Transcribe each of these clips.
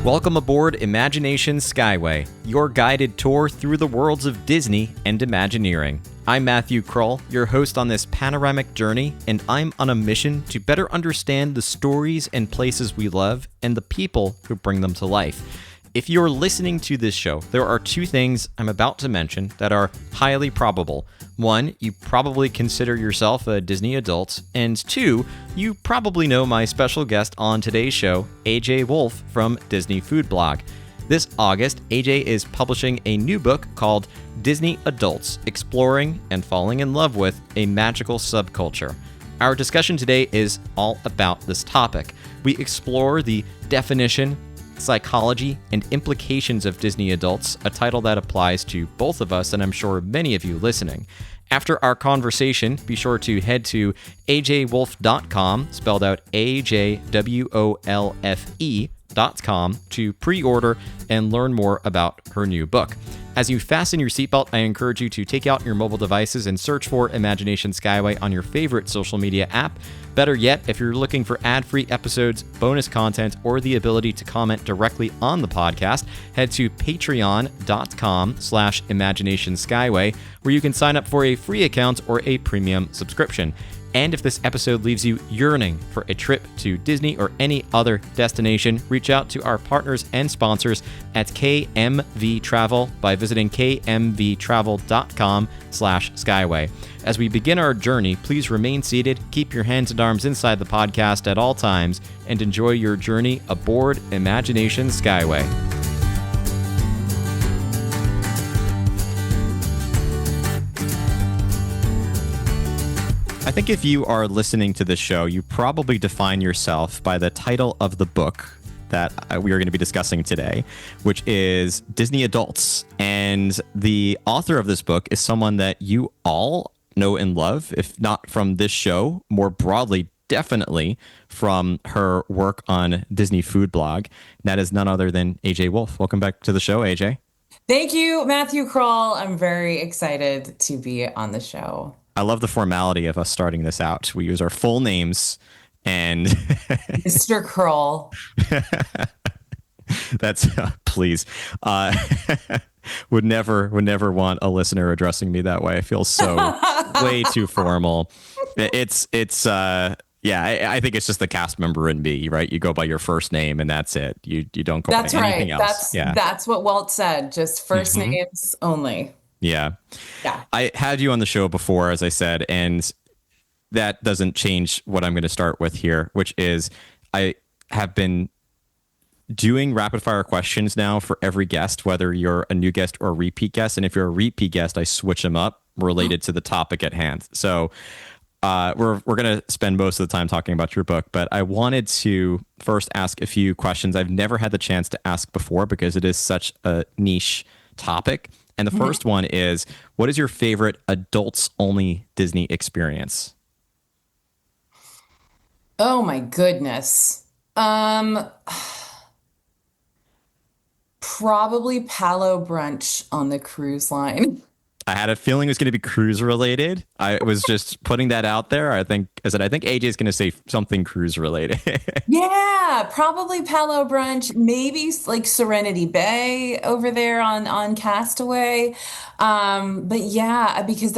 Welcome aboard Imagination Skyway, your guided tour through the worlds of Disney and Imagineering. I'm Matthew Kroll, your host on this panoramic journey, and I'm on a mission to better understand the stories and places we love and the people who bring them to life. If you're listening to this show, there are two things I'm about to mention that are highly probable. One, you probably consider yourself a Disney adult, and two, you probably know my special guest on today's show, AJ Wolfe from Disney Food Blog. This August, AJ is publishing a new book called Disney Adults, Exploring and Falling in Love with a Magical Subculture. Our discussion today is all about this topic. We explore the definition, psychology, and implications of Disney Adults, a title that applies to both of us and I'm sure many of you listening. After our conversation, be sure to head to ajwolfe.com, spelled out AJWOLFE.com, to pre-order and learn more about her new book. As you fasten your seatbelt, I encourage you to take out your mobile devices and search for Imagination Skyway on your favorite social media app. Better yet, if you're looking for ad-free episodes, bonus content, or the ability to comment directly on the podcast, head to patreon.com/imaginationskyway, where you can sign up for a free account or a premium subscription. And if this episode leaves you yearning for a trip to Disney or any other destination, reach out to our partners and sponsors at KMV Travel by visiting kmvtravel.com/skyway. As we begin our journey, please remain seated, keep your hands and arms inside the podcast at all times, and enjoy your journey aboard Imagination Skyway. I think if you are listening to this show, you probably define yourself by the title of the book that we are going to be discussing today, which is Disney Adults. And the author of this book is someone that you all know and love, if not from this show, more broadly, definitely from her work on Disney Food Blog. And that is none other than AJ Wolfe. Welcome back to the show, AJ. Thank you, Matthew Kroll. I'm very excited to be on the show. I love the formality of us starting this out. We use our full names and Mr. Kroll. That's please. Would never want a listener addressing me that way. I feel so way too formal. It's I think it's just the cast member in me, right? You go by your first name and that's it. You don't go by anything else. That's what Walt said. Just first names only. Yeah. I had you on the show before, as I said, and that doesn't change what I'm going to start with here, which is I have been doing rapid fire questions now for every guest, whether you're a new guest or a repeat guest. And if you're a repeat guest, I switch them up related to the topic at hand. So we're going to spend most of the time talking about your book, but I wanted to first ask a few questions I've never had the chance to ask before because it is such a niche topic. And the first one is, what is your favorite adults-only Disney experience? Oh, my goodness. Probably Palo Brunch on the cruise line. I had a feeling it was going to be cruise related. I was just putting that out there. I think AJ is going to say something cruise related. Yeah, probably Palo Brunch, maybe like Serenity Bay over there on Castaway. But yeah, because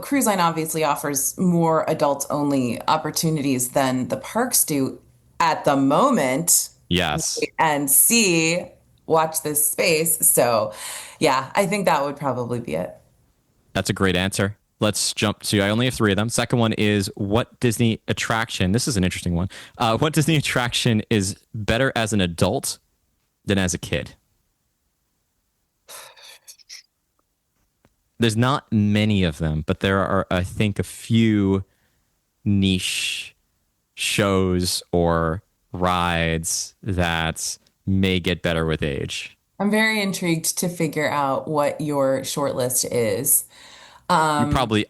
cruise line obviously offers more adults only opportunities than the parks do at the moment. Yes. And watch this space. So yeah, I think that would probably be it. That's a great answer. Let's jump to, I only have three of them. Second one is, what Disney attraction, this is an interesting one. What Disney attraction is better as an adult than as a kid? There's not many of them, but there are, I think, a few niche shows or rides that may get better with age. I'm very intrigued to figure out what your short list is. I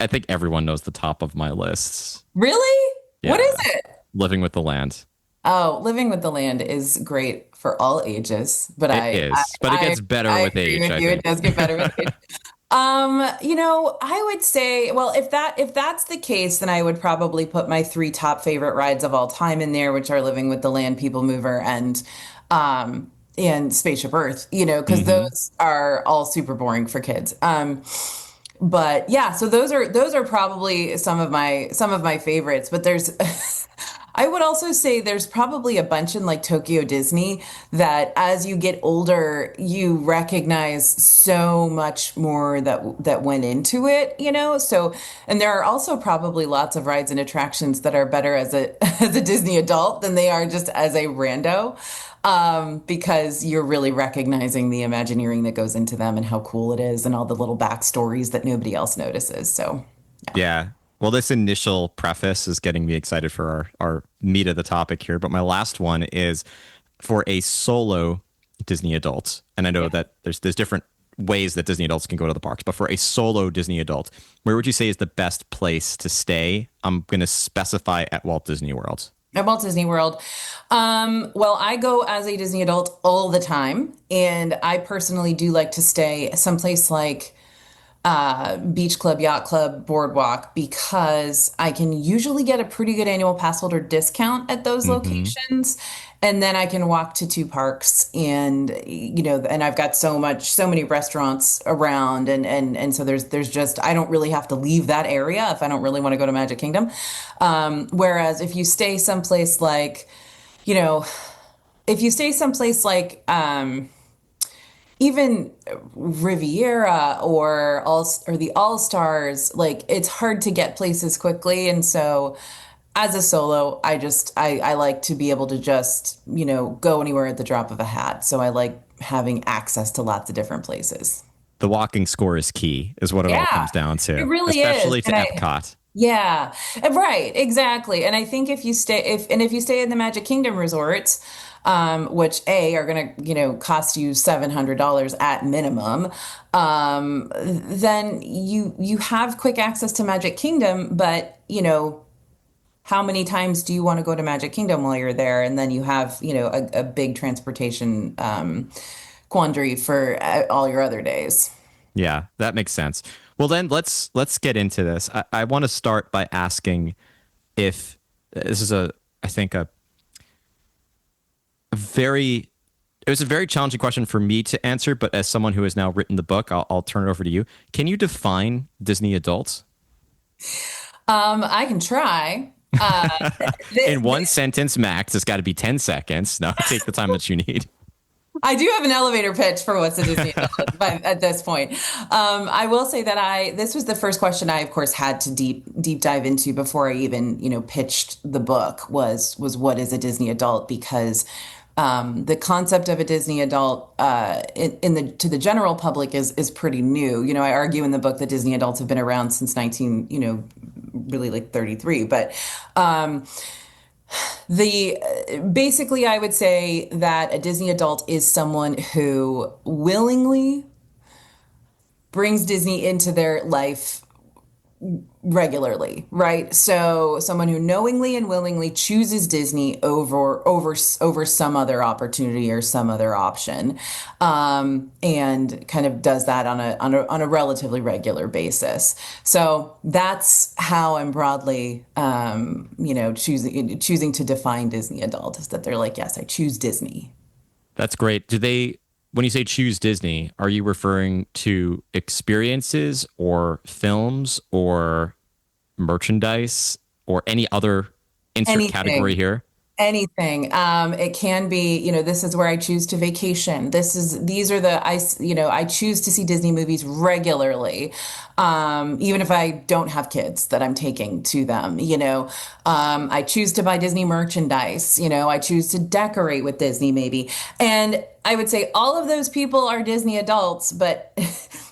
think everyone knows the top of my lists. Really? Yeah. What is it? Living with the Land. Oh, Living with the Land is great for all ages, but it gets better with age. I think it does get better with age. I would say, well, if that's the case, then I would probably put my three top favorite rides of all time in there, which are Living with the Land, People Mover, and and Spaceship Earth, because Hmm. those are all super boring for kids. But yeah, so those are probably some of my favorites. But there's I would also say there's probably a bunch in like Tokyo Disney that as you get older, you recognize so much more that went into it. So, and there are also probably lots of rides and attractions that are better as a as a Disney adult than they are just as a rando. Because you're really recognizing the Imagineering that goes into them and how cool it is and all the little backstories that nobody else notices. So, yeah. Yeah. Well, this initial preface is getting me excited for our meat of the topic here. But my last one is for a solo Disney adult. And I know Yeah. that there's different ways that Disney adults can go to the parks, but for a solo Disney adult, where would you say is the best place to stay? I'm going to specify at Walt Disney World. At Walt Disney World. Well, I go as a Disney adult all the time, and I personally do like to stay someplace like Beach Club, Yacht Club, Boardwalk, because I can usually get a pretty good annual pass holder discount at those Hmm. locations. And then I can walk to two parks and I've got so many restaurants around and so there's just I don't really have to leave that area if I don't really want to go to Magic Kingdom. Whereas if you stay someplace like, you know, if you stay someplace like even Riviera or the All Stars, like it's hard to get places quickly. And so as a solo, I like to be able to just, go anywhere at the drop of a hat. So I like having access to lots of different places. The walking score is key, is what it all Yeah, comes down it to, really is. especially to Epcot. Yeah, right, exactly. And I think if you stay in the Magic Kingdom resorts, which are gonna, cost you $700 at minimum, then you have quick access to Magic Kingdom, but how many times do you want to go to Magic Kingdom while you're there? And then you have, a big transportation quandary for all your other days. Yeah, that makes sense. Well, then let's get into this. I want to start by asking if this is I think a very it was a very challenging question for me to answer, but as someone who has now written the book, I'll turn it over to you. Can you define Disney adults I can try. in one This sentence max? It's got to be 10 seconds. No, take the time that you need. I do have an elevator pitch for what's a Disney adult, but at this point, I will say that this was the first question I, of course, had to deep dive into before I even, pitched the book was what is a Disney adult? Because the concept of a Disney adult in the to the general public is pretty new. I argue in the book that Disney adults have been around since 19, really like 33, but the basically, I would say that a Disney adult is someone who willingly brings Disney into their life regularly, right? So someone who knowingly and willingly chooses Disney over some other opportunity or some other option, and kind of does that on a relatively regular basis. So that's how I'm broadly, choosing to define Disney adult is that they're like, yes, I choose Disney. That's great. When you say choose Disney, are you referring to experiences or films or merchandise or any other insert category Anything. here? Anything. It can be, this is where I choose to vacation. These are I choose to see Disney movies regularly. Even if I don't have kids that I'm taking to them. I choose to buy Disney merchandise. I choose to decorate with Disney maybe. And I would say all of those people are Disney adults, but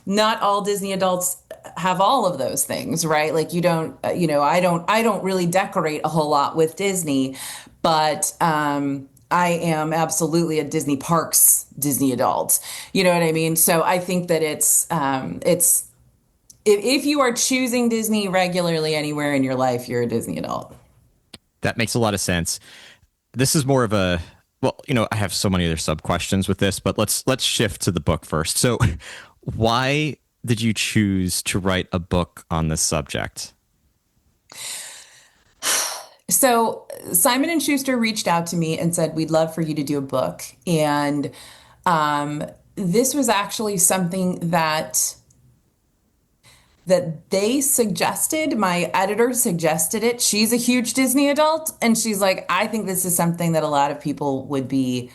not all Disney adults have all of those things, right? Like you don't, I don't really decorate a whole lot with Disney, but I am absolutely a Disney Parks Disney adult. You know what I mean? So I think that it's if you are choosing Disney regularly anywhere in your life, you're a Disney adult. That makes a lot of sense. This is more of a well, I have so many other sub questions with this, but let's shift to the book first. So, why did you choose to write a book on this subject? So Simon and Schuster reached out to me and said, "We'd love for you to do a book." And um, this was actually something that they suggested. My editor suggested it. She's a huge Disney adult, and she's like, "I think this is something that a lot of people would be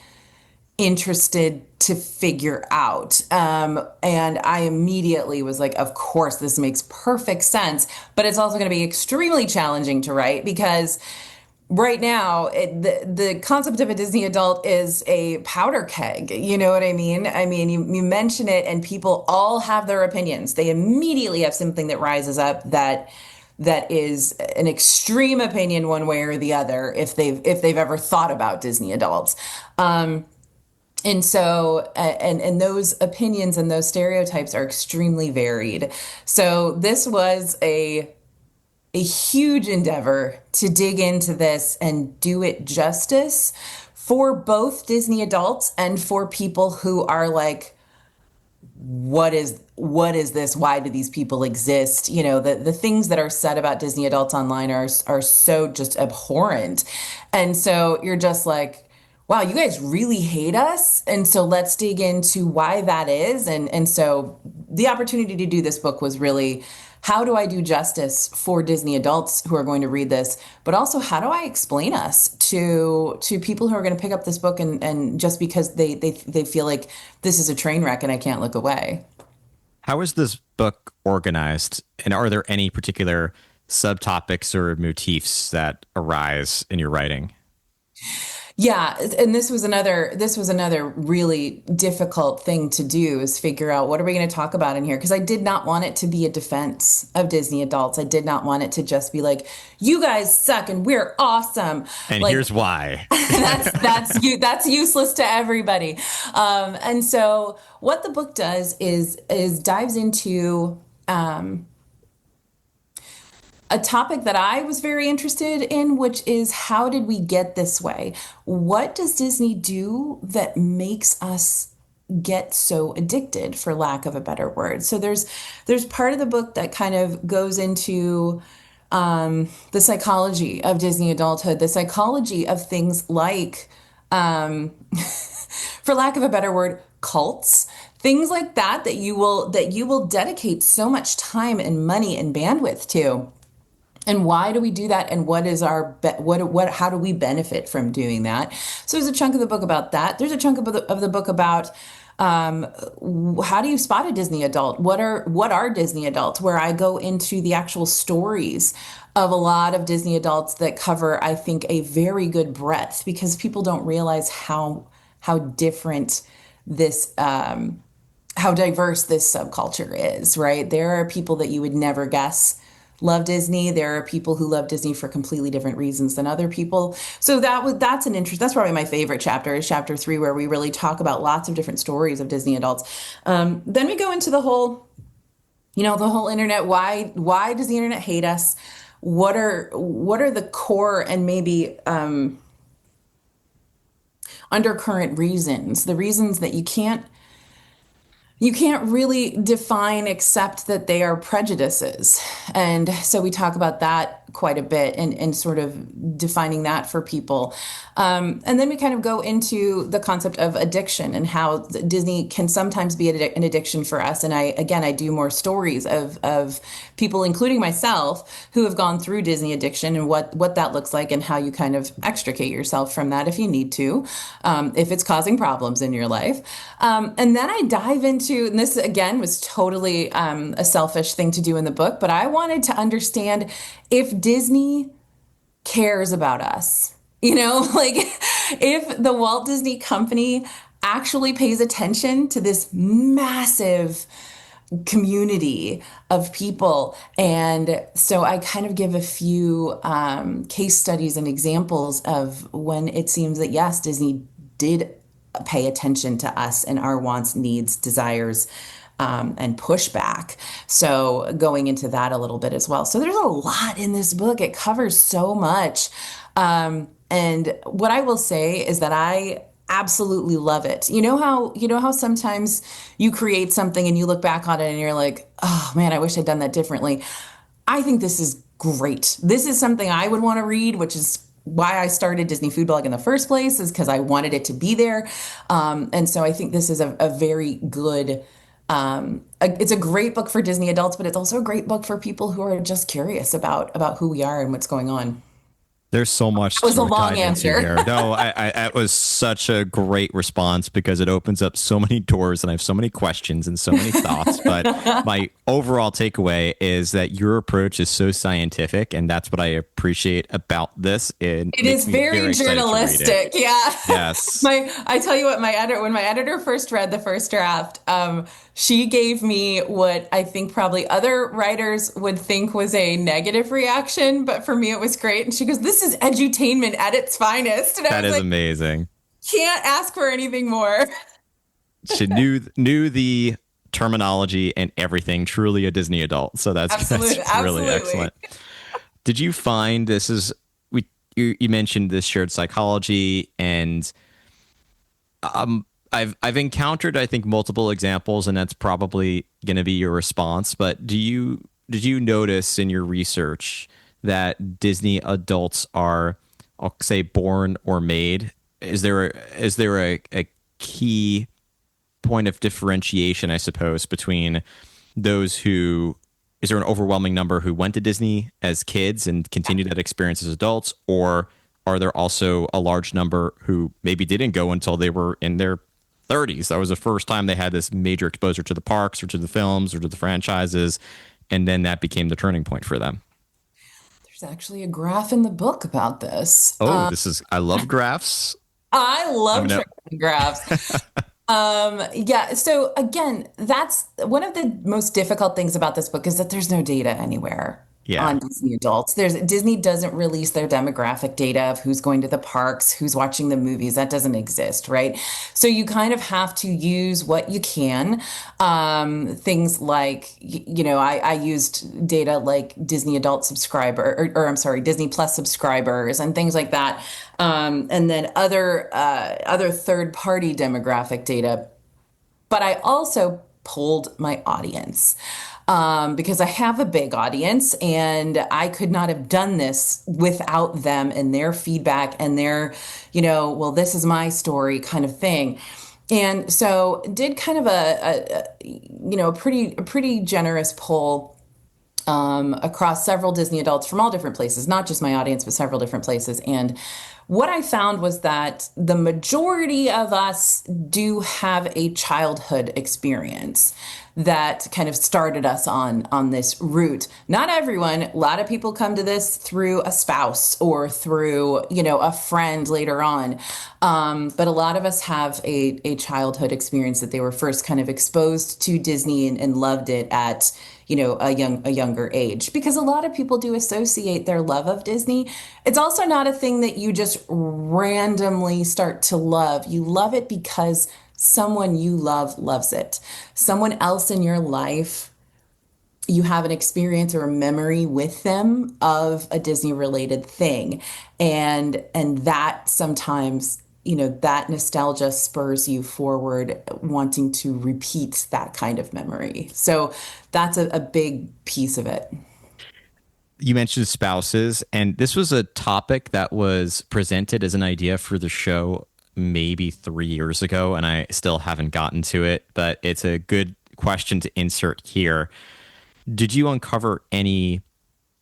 interested to figure out." And I immediately was like, of course, this makes perfect sense, but it's also going to be extremely challenging to write because right now the concept of a Disney adult is a powder keg. You know what I mean? I mean, you mention it and people all have their opinions. They immediately have something that rises up that is an extreme opinion one way or the other if they've ever thought about Disney adults. And so, and those opinions and those stereotypes are extremely varied. So this was a huge endeavor to dig into this and do it justice for both Disney adults and for people who are like, what is this? Why do these people exist? You know, the things that are said about Disney adults online are so just abhorrent. And so you're just like, wow, you guys really hate us. And so let's dig into why that is. And so the opportunity to do this book was really, how do I do justice for Disney adults who are going to read this, but also how do I explain us to people who are going to pick up this book and just because they feel like this is a train wreck and I can't look away. How is this book organized? And are there any particular subtopics or motifs that arise in your writing? Yeah, and this was another really difficult thing to do is figure out what are we going to talk about in here because I did not want it to be a defense of Disney adults. I did not want it to just be like, you guys suck and we're awesome. And Like here's why. that's useless to everybody. And so what the book does is dives into a topic that I was very interested in, which is how did we get this way? What does Disney do that makes us get so addicted, for lack of a better word? So there's part of the book that kind of goes into the psychology of Disney adulthood, the psychology of things like, for lack of a better word, cults, things like that you will dedicate so much time and money and bandwidth to. And why do we do that? And what is our what how do we benefit from doing that? So there's a chunk of the book about that. There's a chunk of the book about how do you spot a Disney adult? What are Disney adults? Where I go into the actual stories of a lot of Disney adults that cover, I think, a very good breadth because people don't realize how different this how diverse this subculture is, right? There are people that you would never guess love Disney. There are people who love Disney for completely different reasons than other people. So that's an interest. That's probably my favorite chapter is chapter 3, where we really talk about lots of different stories of Disney adults. Then we go into the whole internet. Why does the internet hate us? What are the core and maybe undercurrent reasons? The reasons that you can't really define except that they are prejudices. And so we talk about that quite a bit and sort of defining that for people. And then we kind of go into the concept of addiction and how Disney can sometimes be an addiction for us. And I do more stories of people, including myself, who have gone through Disney addiction and what that looks like and how you kind of extricate yourself from that if you need to, if it's causing problems in your life. And then I dive into, and this again was totally a selfish thing to do in the book, but I wanted to understand if Disney cares about us. Like if the Walt Disney Company actually pays attention to this massive community of people. And so I kind of give a few case studies and examples of when it seems that, yes, Disney did pay attention to us and our wants, needs, desires, and pushback. So going into that a little bit as well. So there's a lot in this book. It covers so much. And what I will say is that I absolutely love it. You know how sometimes you create something and you look back on it and you're like, oh man, I wish I'd done that differently. I think this is great. This is something I would want to read, which is why I started Disney Food Blog in the first place, is because I wanted it to be there. And so I think this is a very good, it's a great book for Disney adults, but it's also a great book for people who are just curious about who we are and what's going on. There's so much That was a to long dive into answer. here. No, that was such a great response because it opens up so many doors and I have so many questions and so many thoughts. But my overall takeaway is that your approach is so scientific, and that's what I appreciate about this. It It makes is me very very excited to read it. journalistic. Yeah. Yes, I tell you what, when my editor first read the first draft, she gave me what I think probably other writers would think was a negative reaction, but for me it was great. And she goes, "This is edutainment at its finest." And I that was is like, amazing. can't ask for anything more. She knew the terminology and everything. Truly a Disney adult. So that's Absolutely, really absolutely. excellent. Did you find this is we you mentioned this shared psychology, and I've encountered I think multiple examples, and that's probably going to be your response. But did you notice in your research that Disney adults are, I'll say, born or made? Is there a key point of differentiation, I suppose, between those who is there an overwhelming number who went to Disney as kids and continued that experience as adults, or are there also a large number who maybe didn't go until they were in their 30s? That was the first time they had this major exposure to the parks or to the films or to the franchises, and then that became the turning point for them. There's actually a graph in the book about this. Oh, this is I love graphs. I I'm love gonna tracking graphs. Yeah, so again, that's one of the most difficult things about this book is that there's no data anywhere yeah. on Disney adults. Disney doesn't release their demographic data of who's going to the parks, who's watching the movies. That doesn't exist, right? So you kind of have to use what you can. Things like, I used data like Disney adult subscriber, or I'm sorry, Disney Plus subscribers and things like that. And then other third party demographic data. But I also polled my audience because I have a big audience and I could not have done this without them and their feedback and their, well, this is my story kind of thing. And so did kind of a pretty generous poll across several Disney adults from all different places, not just my audience, but several different places. And what I found was that the majority of us do have a childhood experience that kind of started us on this route. Not everyone. A lot of people come to this through a spouse or through, a friend later on. But a lot of us have a childhood experience that they were first kind of exposed to Disney and loved it at a younger age, because a lot of people do associate their love of Disney. It's also not a thing that you just randomly start to love. You love it because someone you love loves it. Someone else in your life, you have an experience or a memory with them of a Disney related thing. And that sometimes, that nostalgia spurs you forward, wanting to repeat that kind of memory. So that's a big piece of it. You mentioned spouses, and this was a topic that was presented as an idea for the show maybe 3 years ago, and I still haven't gotten to it, but it's a good question to insert here. Did you uncover any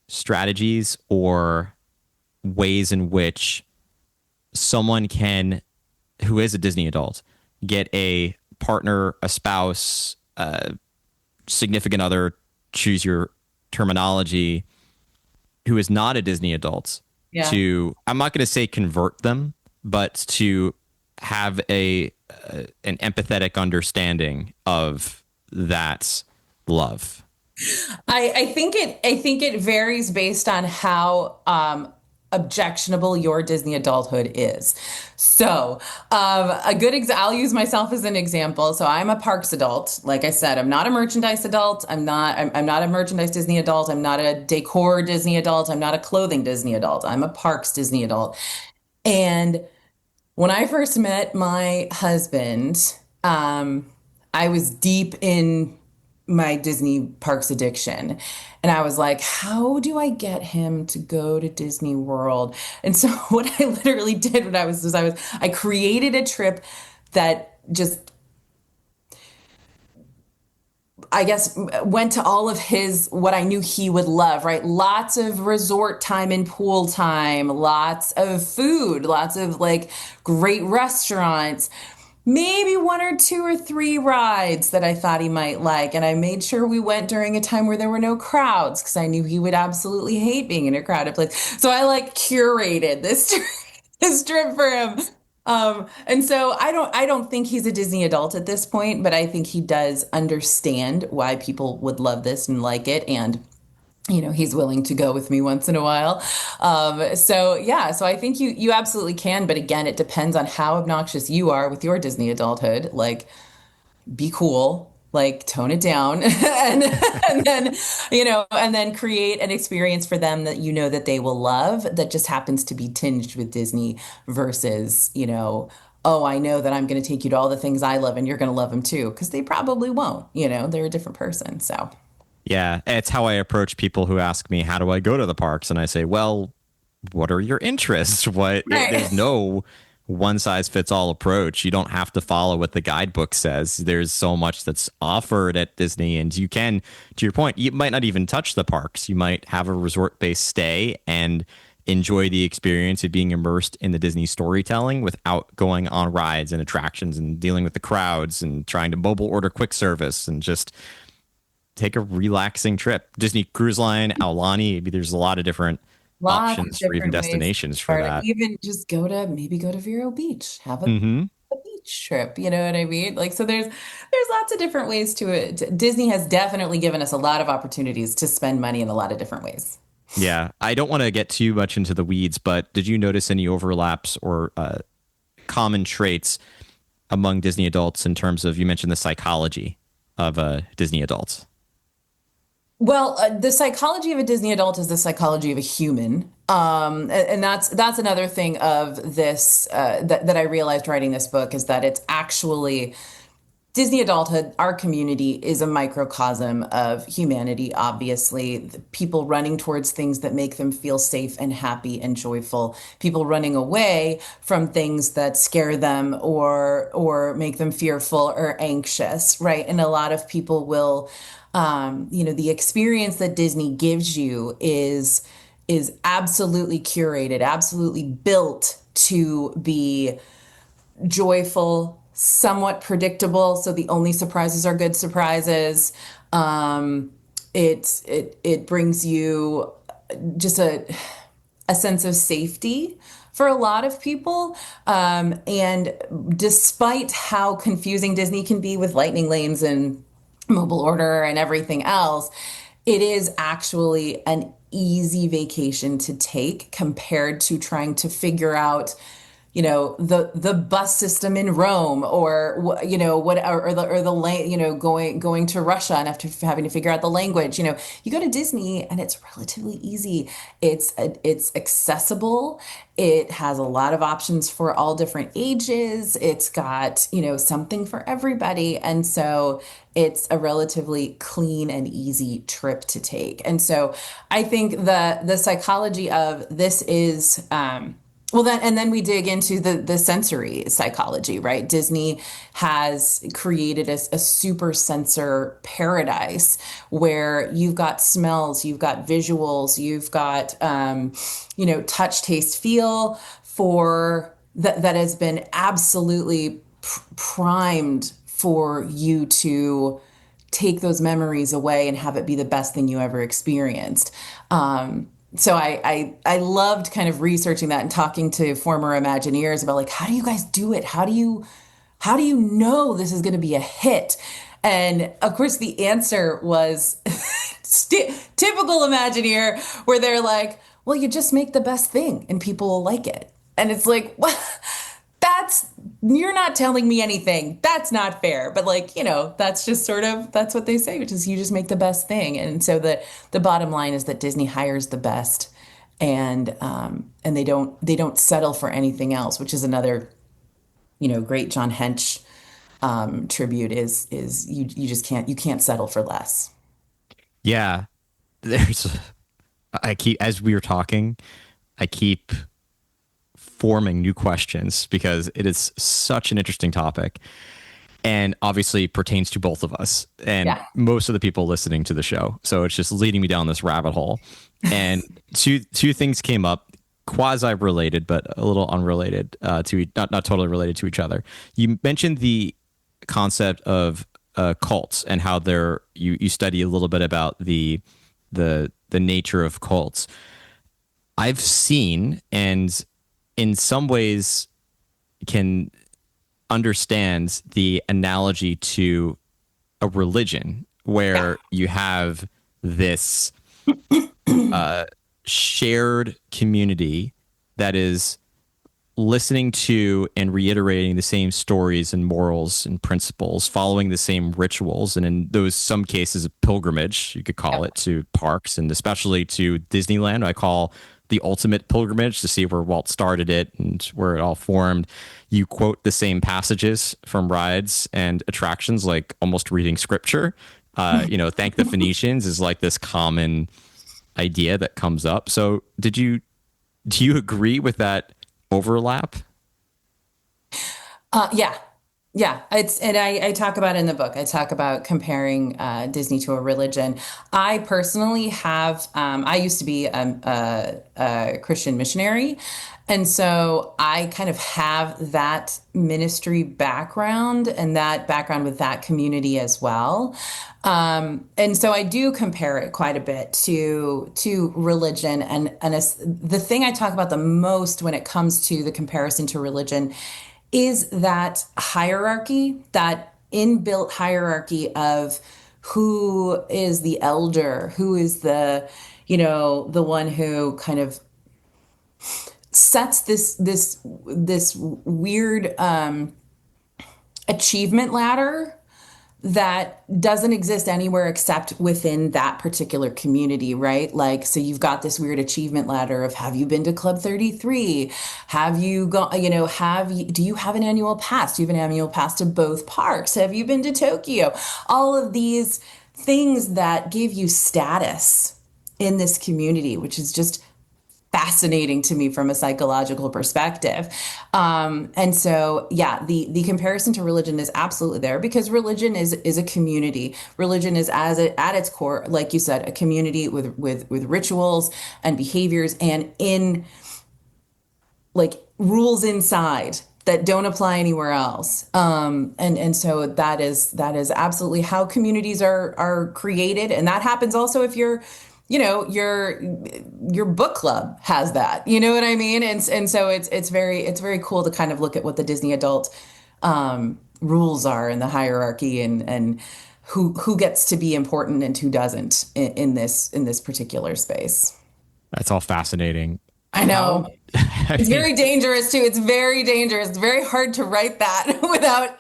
strategies or ways in which someone can, who is a Disney adult, get a partner, a spouse, a significant other, choose your terminology, who is not a Disney adult, Yeah. to, I'm not going to say convert them, but to have an empathetic understanding of that love? I think it varies based on how objectionable your Disney adulthood is. So, I'll use myself as an example. So I'm a parks adult. Like I said, I'm not a merchandise adult. I'm not a merchandise Disney adult. I'm not a decor Disney adult. I'm not a clothing Disney adult. I'm a parks Disney adult. And when I first met my husband, I was deep in my Disney parks addiction. And I was like, how do I get him to go to Disney World? And so what I literally did when I created a trip that just, I guess, went to all of his, what I knew he would love, right? Lots of resort time and pool time, lots of food, lots of like great restaurants, maybe one or two or three rides that I thought he might like. And I made sure we went during a time where there were no crowds because I knew he would absolutely hate being in a crowded place. So I like curated this this trip for him. And so I don't think he's a Disney adult at this point, but I think he does understand why people would love this and like it. And he's willing to go with me once in a while. So yeah, so I think you absolutely can, but again, it depends on how obnoxious you are with your Disney adulthood. Like, be cool, like tone it down, and then and then create an experience for them that that they will love. That just happens to be tinged with Disney versus oh, I know that I'm going to take you to all the things I love, and you're going to love them too, because they probably won't. They're a different person. So. Yeah, it's how I approach people who ask me, how do I go to the parks? And I say, well, what are your interests? There's Right. no one size fits all approach. You don't have to follow what the guidebook says. There's so much that's offered at Disney. And you can, to your point, you might not even touch the parks. You might have a resort based stay and enjoy the experience of being immersed in the Disney storytelling without going on rides and attractions and dealing with the crowds and trying to mobile order quick service and just take a relaxing trip. Disney Cruise Line, Aulani, maybe there's a lot of different Lots of options for even different ways to destinations for start it. that. Even just maybe go to Vero Beach, have Hmm. a beach trip. You know what I mean? Like, so there's lots of different ways to it. Disney has definitely given us a lot of opportunities to spend money in a lot of different ways. Yeah, I don't want to get too much into the weeds, but did you notice any overlaps or common traits among Disney adults in terms of, you mentioned the psychology of Disney adults? Well, the psychology of a Disney adult is the psychology of a human. And that's another thing of this that I realized writing this book is that it's actually Disney adulthood, our community is a microcosm of humanity, obviously. The people running towards things that make them feel safe and happy and joyful. People running away from things that scare them or make them fearful or anxious, right? And a lot of people will, the experience that Disney gives you is absolutely curated, absolutely built to be joyful, somewhat predictable. So the only surprises are good surprises. It brings you just a sense of safety for a lot of people. And despite how confusing Disney can be with lightning lanes and mobile order and everything else, it is actually an easy vacation to take compared to trying to figure out the bus system in Rome or what or the going to Russia and after having to figure out the language. You go to Disney and it's relatively easy. It's accessible. It has a lot of options for all different ages. It's got something for everybody, and so it's a relatively clean and easy trip to take. And so I think the psychology of this is well, then we dig into the sensory psychology, right? Disney has created a super sensor paradise where you've got smells, you've got visuals, you've got touch, taste, feel for that has been absolutely primed for you to take those memories away and have it be the best thing you ever experienced. So I loved kind of researching that and talking to former Imagineers about like, how do you guys do it? How do you know this is going to be a hit? And of course, the answer was typical Imagineer, where they're like, well, you just make the best thing and people will like it. And it's like, well, that's, you're not telling me anything. That's not fair. But like, that's just sort of, that's what they say, which is you just make the best thing. And so the bottom line is that Disney hires the best and they don't settle for anything else, which is another, great John Hench tribute is you just can't settle for less. Yeah, there's. I keep as we were talking, I keep forming new questions because it is such an interesting topic and obviously pertains to both of us and Yeah. most of the people listening to the show. So it's just leading me down this rabbit hole. And two things came up, quasi related, but a little unrelated not totally related to each other. You mentioned the concept of cults and how you study a little bit about the nature of cults. I've seen and in some ways can understand the analogy to a religion Yeah. where you have this shared community that is listening to and reiterating the same stories and morals and principles, following the same rituals, and in those some cases, a pilgrimage, you could call Yep. it, to parks and especially to Disneyland. I call the ultimate pilgrimage to see where Walt started it and where it all formed. You quote the same passages from rides and attractions, like almost reading scripture. Thank the Phoenicians is like this common idea that comes up. So, do you agree with that overlap? Yeah. Yeah, and I talk about it in the book. I talk about comparing Disney to a religion. I personally have, I used to be a Christian missionary. And so I kind of have that ministry background and that background with that community as well. And so I do compare it quite a bit to religion. The thing I talk about the most when it comes to the comparison to religion is that hierarchy, that inbuilt hierarchy of who is the elder, who is the one who kind of sets this weird achievement ladder that doesn't exist anywhere except within that particular community, right? Like, so you've got this weird achievement ladder of have you been to Club 33? Have you gone, do you have an annual pass? Do you have an annual pass to both parks? Have you been to Tokyo? All of these things that give you status in this community, which is just fascinating to me from a psychological perspective. And so, yeah, the comparison to religion is absolutely there because religion is a community. Religion is at its core, like you said, a community with rituals and behaviors and in like rules inside that don't apply anywhere else. And so that is absolutely how communities are created, and that happens also if your book club has that. You know what I mean? And so it's very cool to kind of look at what the Disney adult rules are in the hierarchy and who gets to be important and who doesn't in this particular space. That's all fascinating. I How, know. I It's mean, very dangerous too. It's very dangerous. It's very hard to write that without,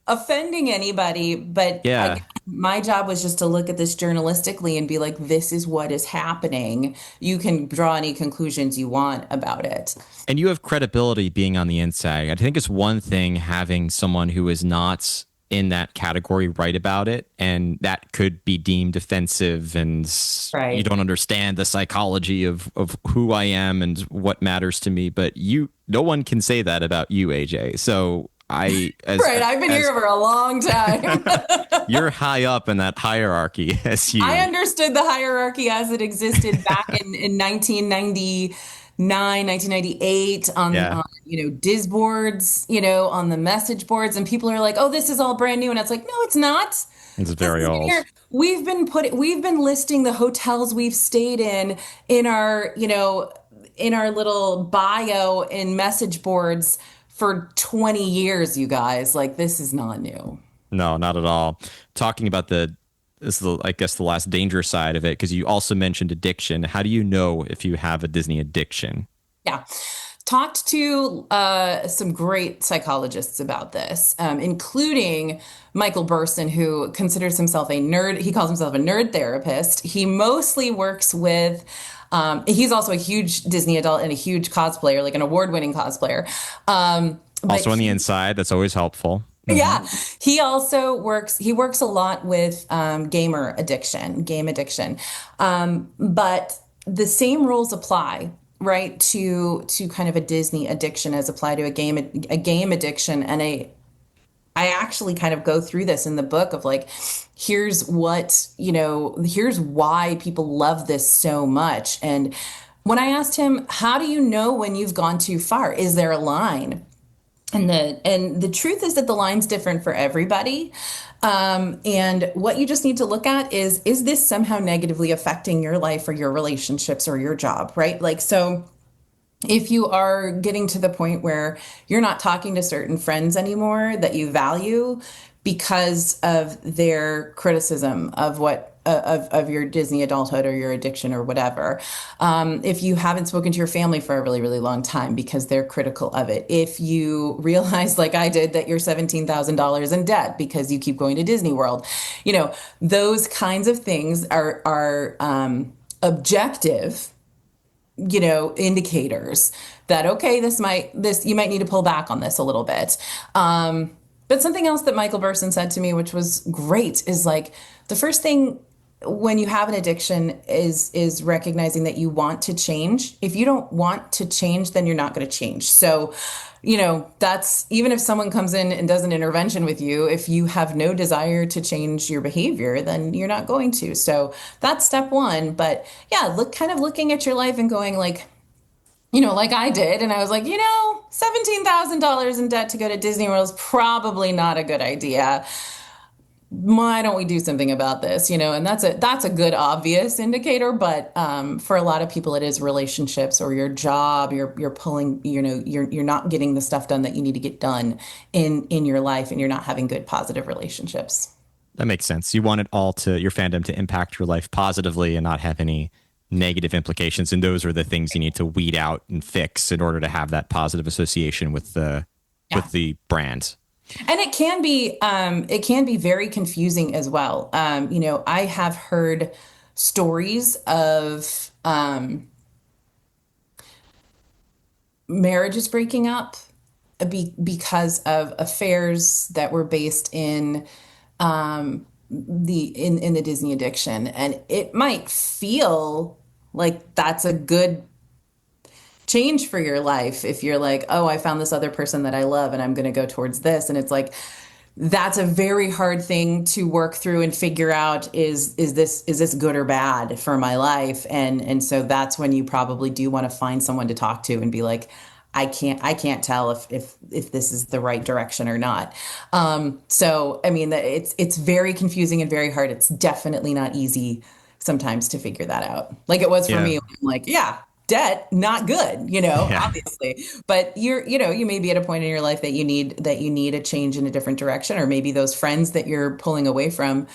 offending anybody. But yeah. my job was just to look at this journalistically and be like, this is what is happening. You can draw any conclusions you want about it. And you have credibility being on the inside. I think it's one thing having someone who is not in that category write about it, and that could be deemed offensive, and you Right. don't understand the psychology of who I am and what matters to me. But no one can say that about you, AJ. So I, Right. I've been as here for a long time. you're high up in that hierarchy, as I you, understood the hierarchy as it existed back in 1999, 1998 yeah, on Diz boards, on the message boards, and people are like, "Oh, this is all brand new," and it's like, "No, it's not. it's This very has been old. here. We've been listing the hotels we've stayed in our little bio in message boards for 20 years, you guys. Like this is not new." No, not at all. Talking about I guess the last danger side of it, because you also mentioned addiction. How do you know if you have a Disney addiction? Yeah. Talked to some great psychologists about this, including Michael Burson, who considers himself a nerd. He calls himself a nerd therapist. He mostly works with, he's also a huge Disney adult and a huge cosplayer, like an award-winning cosplayer. But Also on the he inside, that's always helpful. Hmm. Yeah, he works a lot with game addiction. But the same rules apply, right, to kind of a Disney addiction as apply to a game addiction. And I actually kind of go through this in the book of like, here's what, here's why people love this so much. And when I asked him, how do you know when you've gone too far? Is there a line? And the truth is that the line's different for everybody. And what you just need to look at is this somehow negatively affecting your life or your relationships or your job, right? Like, so if you are getting to the point where you're not talking to certain friends anymore that you value because of their criticism of of your Disney adulthood or your addiction or whatever. If you haven't spoken to your family for a really, really long time because they're critical of it. If you realize, like I did, that you're $17,000 in debt because you keep going to Disney World, those kinds of things are objective, indicators that, okay, this you might need to pull back on this a little bit. But something else that Michael Burson said to me, which was great, is like the first thing when you have an addiction is recognizing that you want to change. If you don't want to change, then you're not going to change. So, that's even if someone comes in and does an intervention with you, if you have no desire to change your behavior, then you're not going to. So that's step one. But yeah, looking at your life and going like, like I did. And I was like, $17,000 in debt to go to Disney World is probably not a good idea. Why don't we do something about this? And that's a good obvious indicator. But for a lot of people, it is relationships or your job. You're pulling, you're not getting the stuff done that you need to get done in your life, and you're not having good positive relationships. That makes sense. You want it all your fandom to impact your life positively and not have any negative implications. And those are the things you need to weed out and fix in order to have that positive association with Yeah. the brand. And it can be very confusing as well. I have heard stories of marriages breaking up because of affairs that were based in the Disney addiction, and it might feel like that's a good change for your life if you're like, oh, I found this other person that I love and I'm going to go towards this. And it's like, that's a very hard thing to work through and figure out, is this good or bad for my life? And so that's when you probably do want to find someone to talk to and be like, I can't tell if this is the right direction or not. So I mean, it's very confusing and very hard. It's definitely not easy sometimes to figure that out. Like it was for Yeah. me. I'm like, yeah, debt, not good, Yeah. obviously. But you may be at a point in your life that you need a change in a different direction, or maybe those friends that you're pulling away from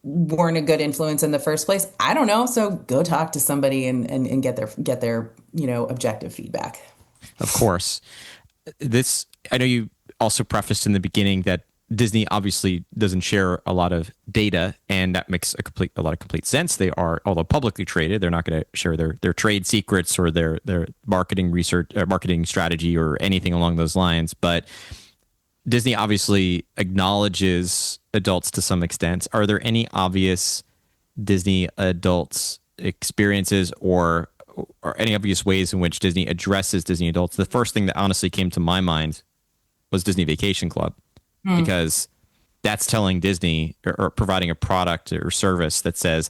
weren't a good influence in the first place. I don't know. So go talk to somebody and get their objective feedback. Of course. I know you also prefaced in the beginning that Disney obviously doesn't share a lot of data, and that makes a lot of complete sense. They are, although publicly traded, they're not going to share their trade secrets or their marketing research, marketing strategy, or anything along those lines. But Disney obviously acknowledges adults to some extent. Are there any obvious Disney adults experiences or any obvious ways in which Disney addresses Disney adults? The first thing that honestly came to my mind was Disney Vacation Club, because that's telling Disney, or providing a product or service that says,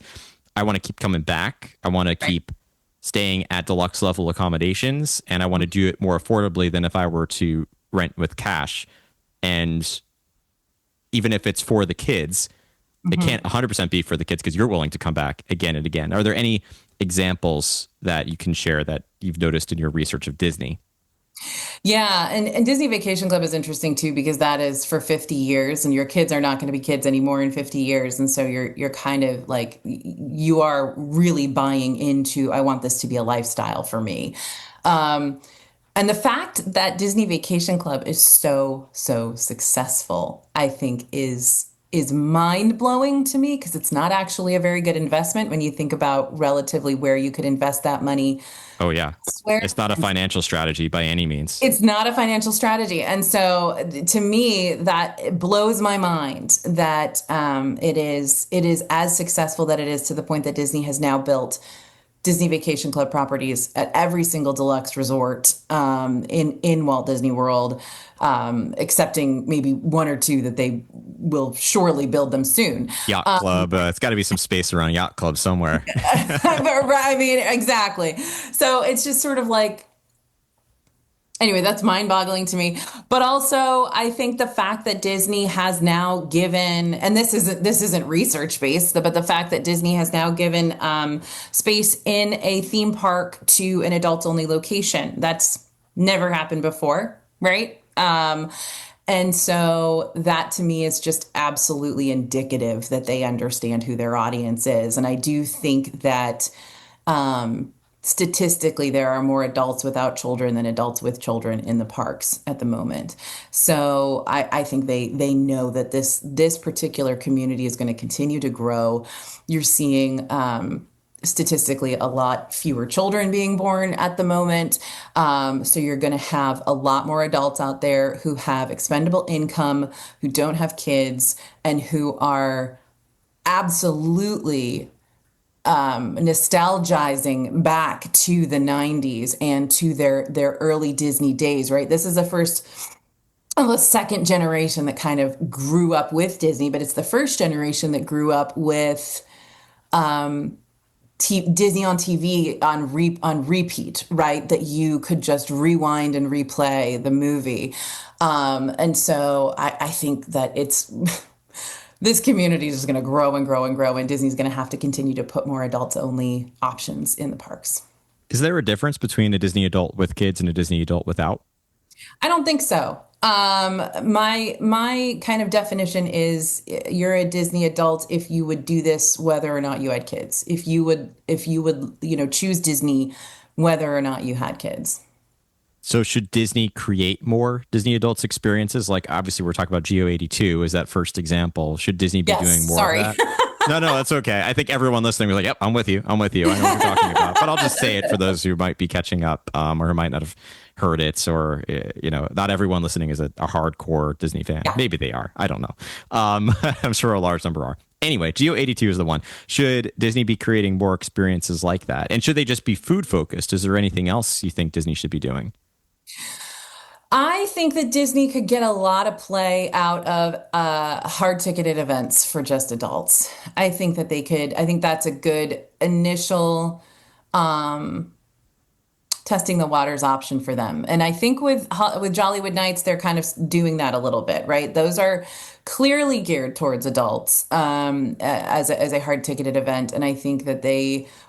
I want to keep coming back. I want to keep staying at deluxe level accommodations, and I want to do it more affordably than if I were to rent with cash. And even if it's for the kids, it can't 100% be for the kids because you're willing to come back again and again. Are there any examples that you can share that you've noticed in your research of Disney? Yeah, and Disney Vacation Club is interesting too because that is for 50 years, and your kids are not going to be kids anymore in 50 years, and so you're kind of like, you are really buying into, I want this to be a lifestyle for me. Um, and the fact that Disney Vacation Club is so successful, I think, is is mind-blowing to me because it's not actually a very good investment when you think about relatively where you could invest that money Oh yeah. It's elsewhere. not a financial strategy by any means. It's not a financial strategy. And so to me, that it blows my mind that it is as successful that it is to the point that Disney has now built Disney Vacation Club properties at every single deluxe resort in Walt Disney World, excepting maybe one or two that they will surely build them soon. Yacht club. It's got to be some space around yacht club somewhere. I mean, exactly. So it's just sort of like, anyway, that's mind-boggling to me. But also, I think the fact that Disney has now given, and this isn't research-based, but the fact that Disney has now given space in a theme park to an adults-only location, that's never happened before, right? And so that to me is just absolutely indicative that they understand who their audience is. And I do think that statistically, there are more adults without children than adults with children in the parks at the moment. So I think they know that this particular community is going to continue to grow. You're seeing statistically a lot fewer children being born at the moment. So you're going to have a lot more adults out there who have expendable income, who don't have kids, and who are absolutely nostalgizing back to the 90s and to their early Disney days, right? This is the first, well, the second generation that kind of grew up with Disney, but it's the first generation that grew up with Disney on TV on repeat, right? That you could just rewind and replay the movie. And so I think that it's this community is going to grow and grow and grow, and Disney's going to have to continue to put more adults only options in the parks. Is there a difference between a Disney adult with kids and a Disney adult without? I don't think so. My kind of definition is you're a Disney adult if you would do this whether or not you had kids. If you would choose Disney whether or not you had kids. So should Disney create more Disney adults experiences? Like obviously we're talking about Geo 82 is that first example. Should Disney be Yes, doing more of sorry. that? No, no, that's okay. I think everyone listening was like, "Yep, I'm with you. I'm with you. I know what you're talking about." But I'll just say it for those who might be catching up, or who might not have heard it, or not everyone listening is a hardcore Disney fan. Yeah. Maybe they are. I don't know. I'm sure a large number are. Anyway, Geo 82 is the one. Should Disney be creating more experiences like that, and should they just be food focused? Is there anything else you think Disney should be doing? I think that Disney could get a lot of play out of hard ticketed events for just adults. I think that they could. I think that's a good initial testing the waters option for them. And I think with Jollywood Nights, they're kind of doing that a little bit, right? Those are clearly geared towards adults as a hard ticketed event. And I think that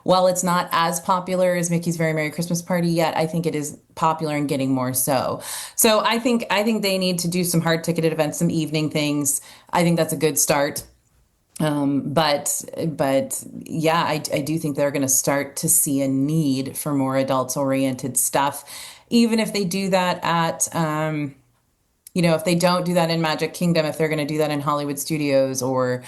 while it's not as popular as Mickey's Very Merry Christmas Party yet, I think it is popular and getting more so. So I think they need to do some hard ticketed events, some evening things. I think that's a good start. But yeah, I do think they're going to start to see a need for more adults oriented stuff, even if they do that if they don't do that in Magic Kingdom, if they're going to do that in Hollywood Studios or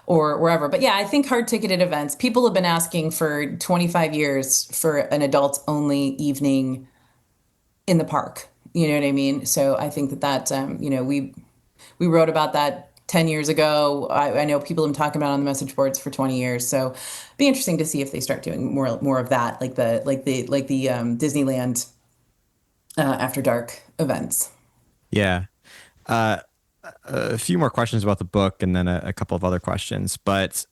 wherever. But yeah, I think hard ticketed events, people have been asking for 25 years for an adults only evening in the park. You know what I mean? So I think we wrote about that 10 years ago. I know people have been talking about it on the message boards for 20 years. So it'd be interesting to see if they start doing more of that, like the Disneyland After Dark events. Yeah. A few more questions about the book and then a couple of other questions. But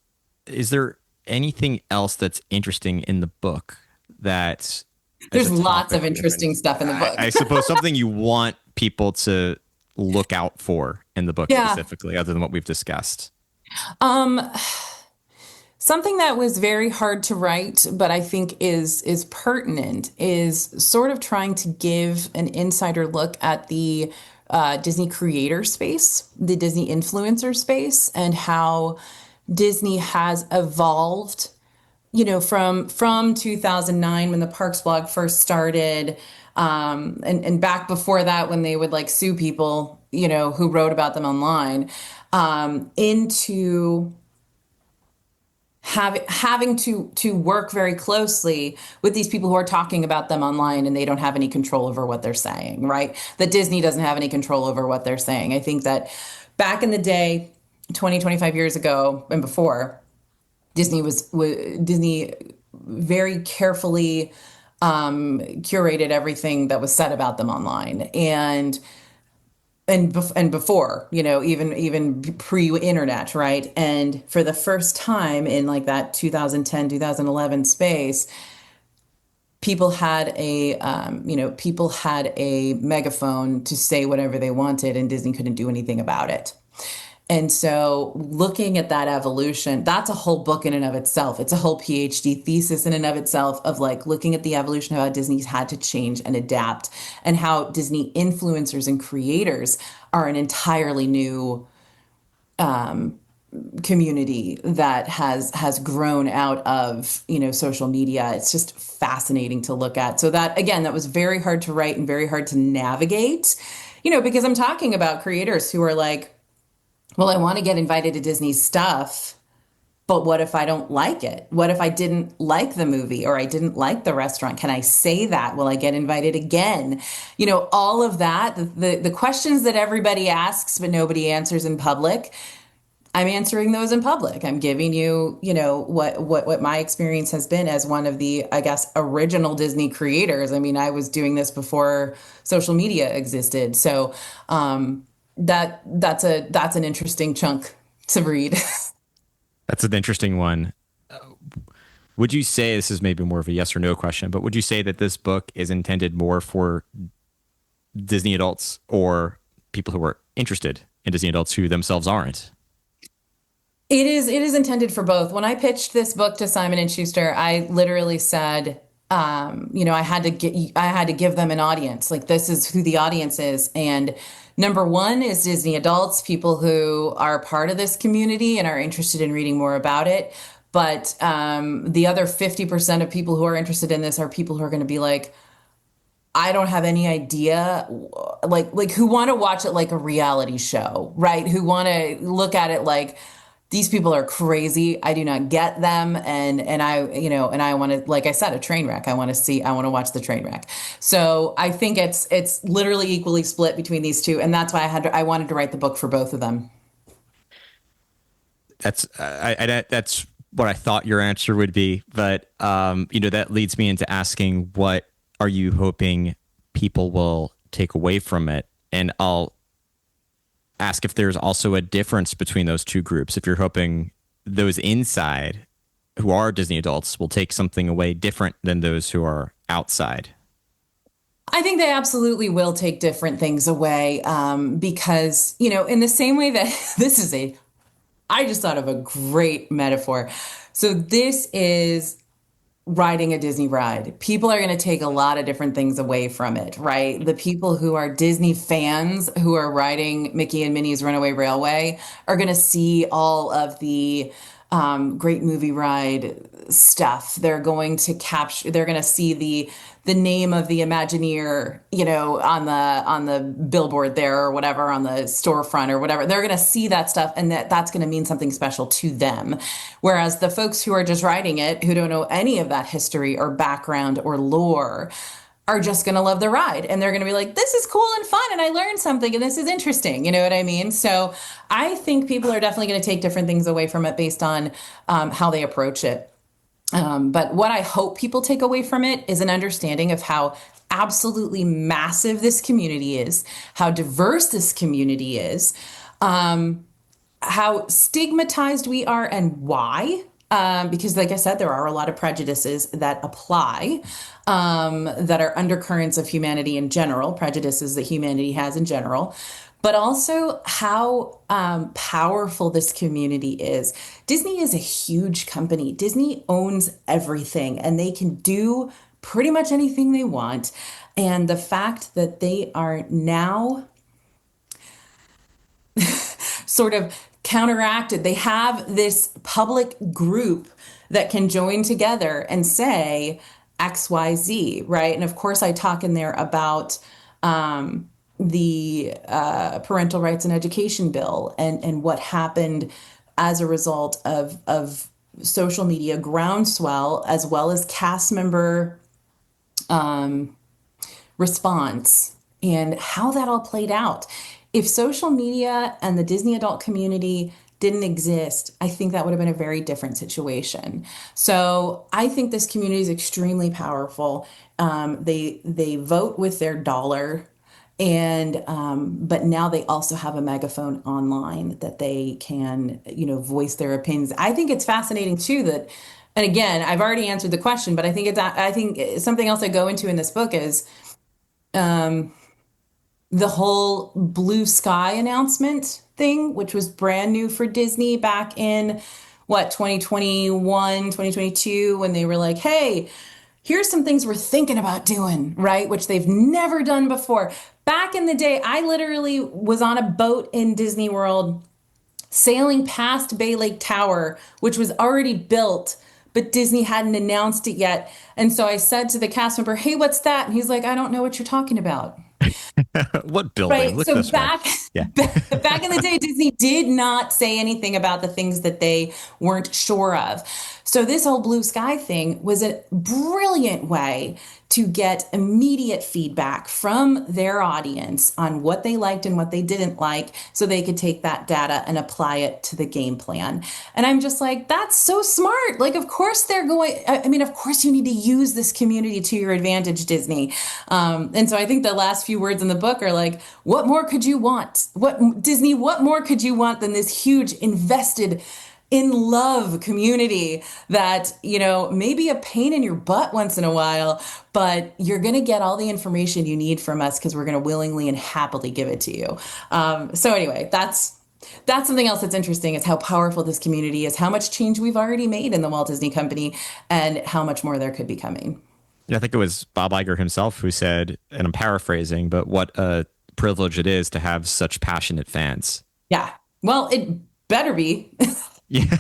is there anything else that's interesting in the book that There's lots of interesting stuff in the book. I suppose something you want people to look out for in the book Yeah. specifically, other than what we've discussed? Something that was very hard to write, but I think is pertinent, is sort of trying to give an insider look at the Disney creator space, the Disney influencer space, and how Disney has evolved, from 2009 when the Parks blog first started, and back before that when they would like sue people, who wrote about them online. into having to work very closely with these people who are talking about them online and they don't have any control over what they're saying, right? That Disney doesn't have any control over what they're saying. I think that back in the day, 20, 25 years ago and before, Disney very carefully curated everything that was said about them online, and before, even pre-internet, right? And for the first time in like that 2010, 2011 space, people had a megaphone to say whatever they wanted, and Disney couldn't do anything about it. And so looking at that evolution, that's a whole book in and of itself. It's a whole PhD thesis in and of itself, of like looking at the evolution of how Disney's had to change and adapt, and how Disney influencers and creators are an entirely new community that has grown out of, social media. It's just fascinating to look at. So that, again, that was very hard to write and very hard to navigate, because I'm talking about creators who are like, well, I want to get invited to Disney's stuff, but what if I don't like it? What if I didn't like the movie or I didn't like the restaurant? Can I say that? Will I get invited again? All of that, the questions that everybody asks but nobody answers in public. I'm answering those in public. I'm giving you, what my experience has been as one of the, I guess, original Disney creators. I mean, I was doing this before social media existed. So, that's an interesting chunk to read. That's an interesting one. Would you say, this is maybe more of a yes or no question, but would you say that this book is intended more for Disney adults or people who are interested in Disney adults who themselves aren't? It is intended for both. When I pitched this book to Simon and Schuster, I literally said, I had to give them an audience. Like, this is who the audience is. And number one is Disney adults, people who are part of this community and are interested in reading more about it. But the other 50% of people who are interested in this are people who are going to be like, I don't have any idea, like who want to watch it like a reality show, right? Who want to look at it like, these people are crazy. I do not get them. And I want to, like I said, a train wreck. I want to watch the train wreck. So I think it's literally equally split between these two. And that's why I wanted to write the book for both of them. That's what I thought your answer would be. But, that leads me into asking, what are you hoping people will take away from it? And I'll ask if there's also a difference between those two groups. If you're hoping those inside who are Disney adults will take something away different than those who are outside. I think they absolutely will take different things away, because, in the same way that I just thought of a great metaphor. So this is riding a Disney ride. People are going to take a lot of different things away from it, right? The people who are Disney fans who are riding Mickey and Minnie's Runaway Railway are going to see all of the great movie ride stuff. They're going to see the name of the Imagineer, on the billboard there or whatever, on the storefront or whatever. They're going to see that stuff, and that's going to mean something special to them. Whereas the folks who are just riding it, who don't know any of that history or background or lore, are just going to love the ride, and they're going to be like, this is cool and fun, and I learned something, and this is interesting. You know what I mean? So I think people are definitely going to take different things away from it based on how they approach it. But what I hope people take away from it is an understanding of how absolutely massive this community is, how diverse this community is, how stigmatized we are, and why. Because, like I said, there are a lot of prejudices that apply, that are undercurrents of humanity in general, prejudices that humanity has in general, but also how powerful this community is. Disney is a huge company. Disney owns everything, and they can do pretty much anything they want. And the fact that they are now sort of counteracted. They have this public group that can join together and say XYZ, right? And of course, I talk in there about the parental rights and education bill and what happened as a result of social media groundswell, as well as cast member response and how that all played out. If social media and the Disney adult community didn't exist, I think that would have been a very different situation. So I think this community is extremely powerful. They vote with their dollar, and but now they also have a megaphone online that they can, voice their opinions. I think it's fascinating too that, and again, I've already answered the question, but I think something else I go into in this book is the whole blue sky announcement thing, which was brand new for Disney back in what, 2021, 2022, when they were like, hey, here's some things we're thinking about doing, right? Which they've never done before. Back in the day, I literally was on a boat in Disney World sailing past Bay Lake Tower, which was already built, but Disney hadn't announced it yet. And so I said to the cast member, hey, what's that? And he's like, I don't know what you're talking about. What building? Right. Look So this way. back Yeah. back in the day, Disney did not say anything about the things that they weren't sure of. So this whole blue sky thing was a brilliant way to get immediate feedback from their audience on what they liked and what they didn't like, so they could take that data and apply it to the game plan. And I'm just like, that's so smart. Like, of course they're going, I mean, of course you need to use this community to your advantage, Disney. And so I think the last few words in the book are like, what more could you want? What more could you want than this huge invested in love community that, may be a pain in your butt once in a while, but you're going to get all the information you need from us because we're going to willingly and happily give it to you. So anyway, that's something else that's interesting, is how powerful this community is, how much change we've already made in the Walt Disney Company, and how much more there could be coming. Yeah, I think it was Bob Iger himself who said, and I'm paraphrasing, but what a privilege it is to have such passionate fans. Yeah. Well, it better be. Yeah.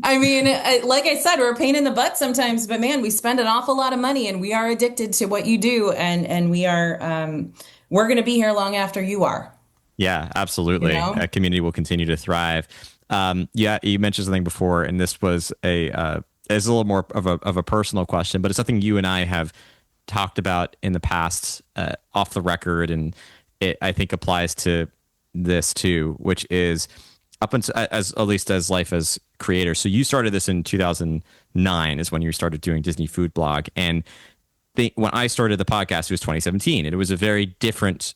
I mean, like I said, we're a pain in the butt sometimes, but man, we spend an awful lot of money and we are addicted to what you do, and we're going to be here long after you are, Yeah, you absolutely. know? A community will continue to thrive. Yeah, you mentioned something before, and this was is a little more of a personal question, but it's something you and I have talked about in the past, off the record, and it I think applies to this too, which is up until, as at least as life as creator. So you started this in 2009 is when you started doing Disney Food Blog, and when I started the podcast, it was 2017. It was a very different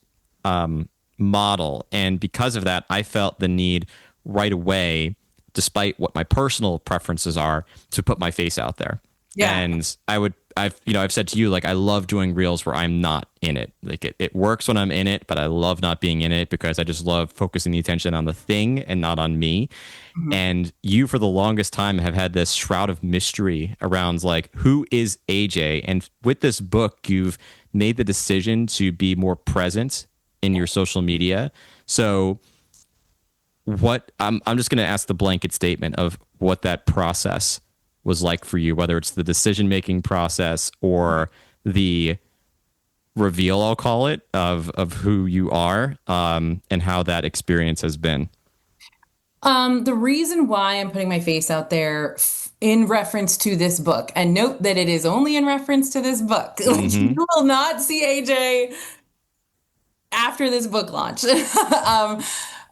model. And because of that, I felt the need right away, despite what my personal preferences are, to put my face out there. Yeah. And I've said to you, like, I love doing reels where I'm not in it. Like it works when I'm in it, but I love not being in it because I just love focusing the attention on the thing and not on me. Mhm. And you, for the longest time, have had this shroud of mystery around, like, who is AJ? And with this book, you've made the decision to be more present in your social media. So what I'm just going to ask the blanket statement of what that process was like for you, whether it's the decision making process or the reveal, I'll call it, of who you are, and how that experience has been. The reason why I'm putting my face out there in reference to this book, and note that it is only in reference to this book. Like, you Hmm. will not see AJ after this book launch.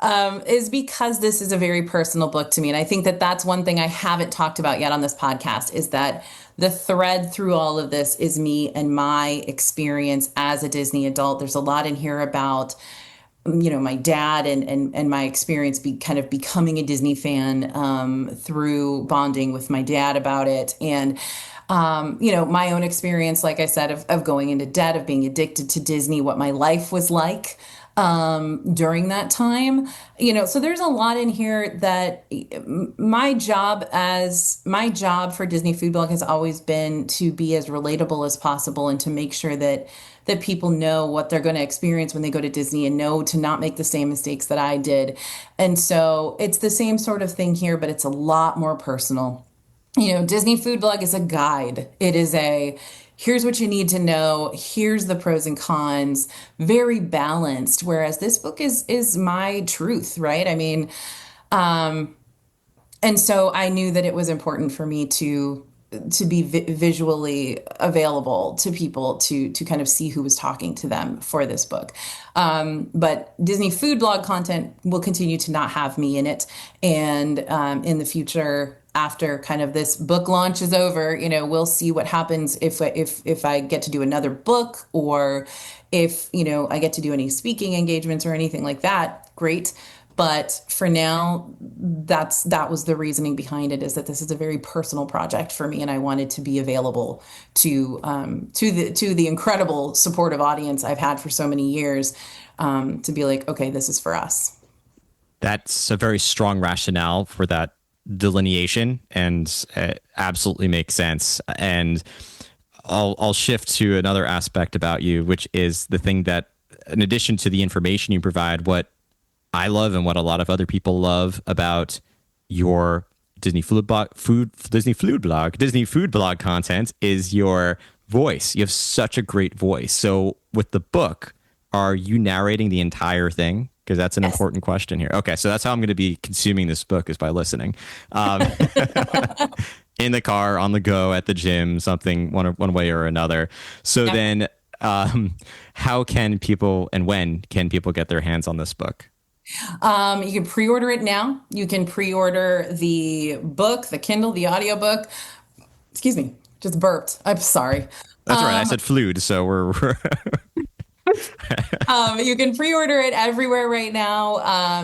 um, is because this is a very personal book to me. And I think that that's one thing I haven't talked about yet on this podcast, is that the thread through all of this is me and my experience as a Disney adult. There's a lot in here about, my dad and my experience kind of becoming a Disney fan, through bonding with my dad about it. And, my own experience, like I said, of going into debt, of being addicted to Disney, what my life was like during that time. So there's a lot in here that my job for Disney Food Blog has always been to be as relatable as possible, and to make sure that people know what they're going to experience when they go to Disney, and know to not make the same mistakes that I did. And so it's the same sort of thing here, but it's a lot more personal. Disney Food Blog is a guide. here's what you need to know, here's the pros and cons, very balanced. Whereas this book is my truth, right? I mean, and so I knew that it was important for me to be visually available to people to kind of see who was talking to them for this book. But Disney food blog content will continue to not have me in it. And in the future, after kind of this book launch is over, you know, we'll see what happens if I get to do another book, or if, you know, I get to do any speaking engagements or anything like that. Great. But for now, that was the reasoning behind it, is that this is a very personal project for me, and I wanted to be available to the incredible supportive audience I've had for so many years, to be like, okay, this is for us. That's a very strong rationale for that delineation, and it absolutely makes sense. And I'll shift to another aspect about you, which is the thing that, in addition to the information you provide, what I love and what a lot of other people love about your Disney food blog content is your voice. You have such a great voice. So with the book, are you narrating the entire thing? Because that's an important question here. Okay, so that's how I'm going to be consuming this book, is by listening. In the car, on the go, at the gym, something one way or another. So then how can people, and when can people get their hands on this book? You can pre-order it now. You can pre-order the book, the Kindle, the audiobook. Excuse me, just burped. I'm sorry. That's right. I said flued, so we're you can pre-order it everywhere right now,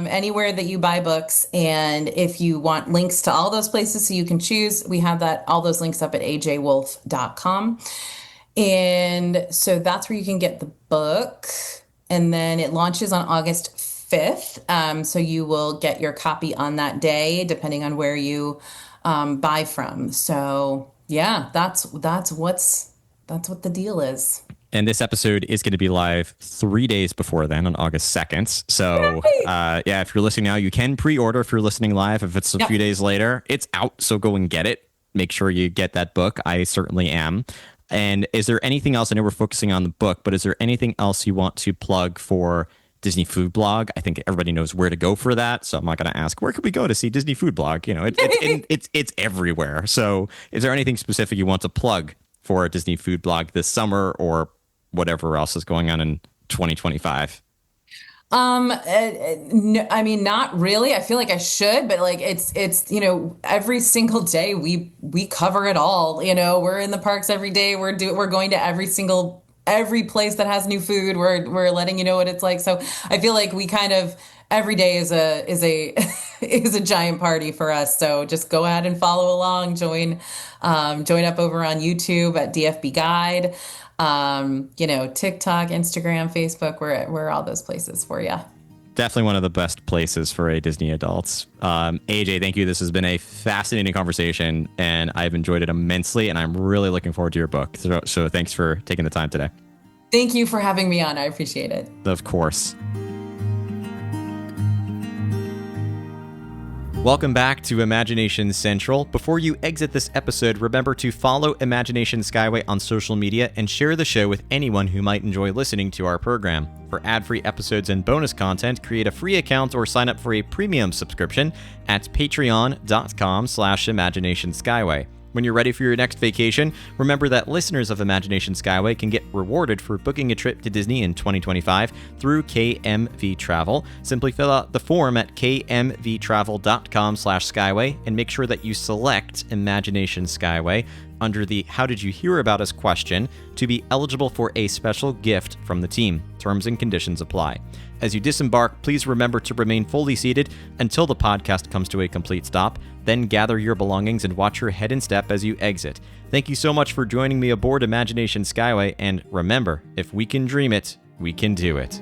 anywhere that you buy books. And if you want links to all those places so you can choose, we have all those links up at ajwolfe.com. And so that's where you can get the book. And then it launches on August 5th. So you will get your copy on that day, depending on where you buy from. So yeah, that's what the deal is. And this episode is going to be live 3 days before then, on August 2nd. So yeah, if you're listening now, you can pre-order. If you're listening live, if it's a few days later, it's out. So go and get it. Make sure you get that book. I certainly am. And is there anything else? I know we're focusing on the book, but is there anything else you want to plug for Disney Food Blog? I think everybody knows where to go for that, so I'm not going to ask, where could we go to see Disney Food Blog? You know, it's everywhere. So is there anything specific you want to plug for Disney Food Blog this summer, or whatever else is going on in 2025? No, I mean, not really. I feel like I should, but like it's, you know, every single day we cover it all. You know, we're in the parks every day. We're going to every place that has new food. We're letting you know what it's like. So I feel like we kind of, every day is a is a giant party for us. So just go ahead and follow along. Join up over on YouTube at DFB Guide. You know, TikTok, Instagram, Facebook, we're all those places for you. Definitely one of the best places for a Disney adult. AJ, thank you. This has been a fascinating conversation, and I've enjoyed it immensely, and I'm really looking forward to your book. So thanks for taking the time today. Thank you for having me on. I appreciate it. Of course. Welcome back to Imagination Central. Before you exit this episode, remember to follow Imagination Skyway on social media and share the show with anyone who might enjoy listening to our program. For ad-free episodes and bonus content, create a free account or sign up for a premium subscription at patreon.com/imaginationskyway. When you're ready for your next vacation, remember that listeners of Imagination Skyway can get rewarded for booking a trip to Disney in 2025 through KMV Travel. Simply fill out the form at kmvtravel.com/skyway and make sure that you select Imagination Skyway under the How Did You Hear About Us question to be eligible for a special gift from the team. Terms and conditions apply. As you disembark, please remember to remain fully seated until the podcast comes to a complete stop. Then gather your belongings and watch your head and step as you exit. Thank you so much for joining me aboard Imagination Skyway, and remember, if we can dream it, we can do it.